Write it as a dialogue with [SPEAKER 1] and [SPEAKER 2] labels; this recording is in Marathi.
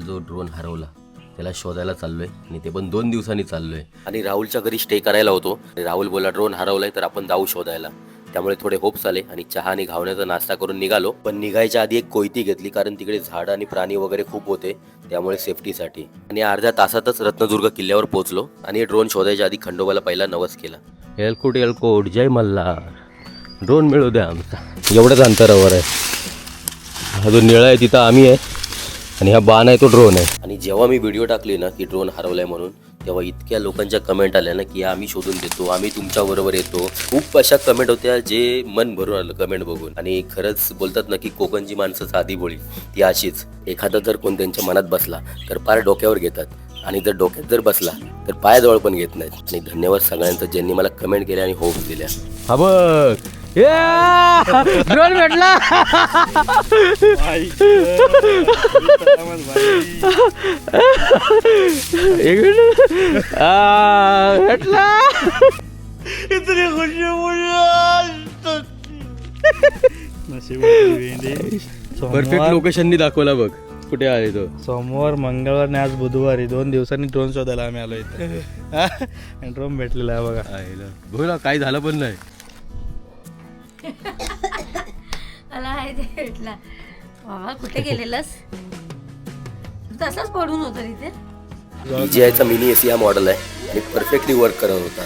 [SPEAKER 1] जो ड्रोन हरवला त्याला शोधायला चाललोय आणि ते पण 2 दिवसांनी चाललोय. आणि राहुलच्या घरी स्टे करायला होतो. राहुल बोला ड्रोन हरवलाय तर आपण जाऊ शोधायला. त्यामुळे थोडे होप्स आले आणि चहा आणि घावण्याचा नाश्ता करून निघालो. पण निघायच्या आधी एक कोयती घेतली कारण तिकडे झाड आणि प्राणी वगैरे खूप होते, त्यामुळे सेफ्टीसाठी. आणि अर्ध्या तासातच रत्नदुर्ग किल्ल्यावर पोहोचलो आणि ड्रोन शोधायच्या आधी खंडोबाला पहिला नवस केला. एलकोट जय मल्हार. ड्रोन मिळू द्या आमचा. एवढ्याच अंतरावर आहे. हा जो निळा आहे तिथं आम्ही आहे आणि हा बाण आहे तो ड्रोन आहे. आणि जेव्हा मी व्हिडिओ टाकली ना की ड्रोन हरवलाय म्हणून, तेव्हा इतक्या लोकांच्या कमेंट आल्या ना की आम्ही शोधून देतो, आम्ही तुमच्या बरोबर येतो. खूप अशा कमेंट होत्या जे मन भरून आलं कमेंट बघून. आणि खरंच बोलतात ना की कोकणची माणसं साधी भोळी, ती अशीच. एखादा जर कोण त्यांच्या मनात बसला तर पार डोक्यावर घेतात आणि जर डोक्यात जर बसला तर पायाजवळ पण घेत नाहीत. आणि धन्यवाद सगळ्यांचं ज्यांनी मला कमेंट केल्या आणि होप दिल्या. हा बघ ड्रोन भेटला. भेटला.
[SPEAKER 2] इतनी खुशी
[SPEAKER 1] परफेक्ट लोकेशननी दाखवला बघ कुठे आहे तो.
[SPEAKER 2] सोमवार मंगळवार आणि आज बुधवारी 2 दिवसांनी ड्रोन शोधायला आम्ही आलो इथे. आणि ड्रोन भेटलेला आहे बघा.
[SPEAKER 1] बघ काही झालं पण नाही.
[SPEAKER 3] मला आहे ते भेटला. बाबा कुठे गेलेलास? तसाच पडून होता तिथे.
[SPEAKER 1] DJI चा मिनी AC हा मॉडेल आहे आणि परफेक्टली वर्क करत होता.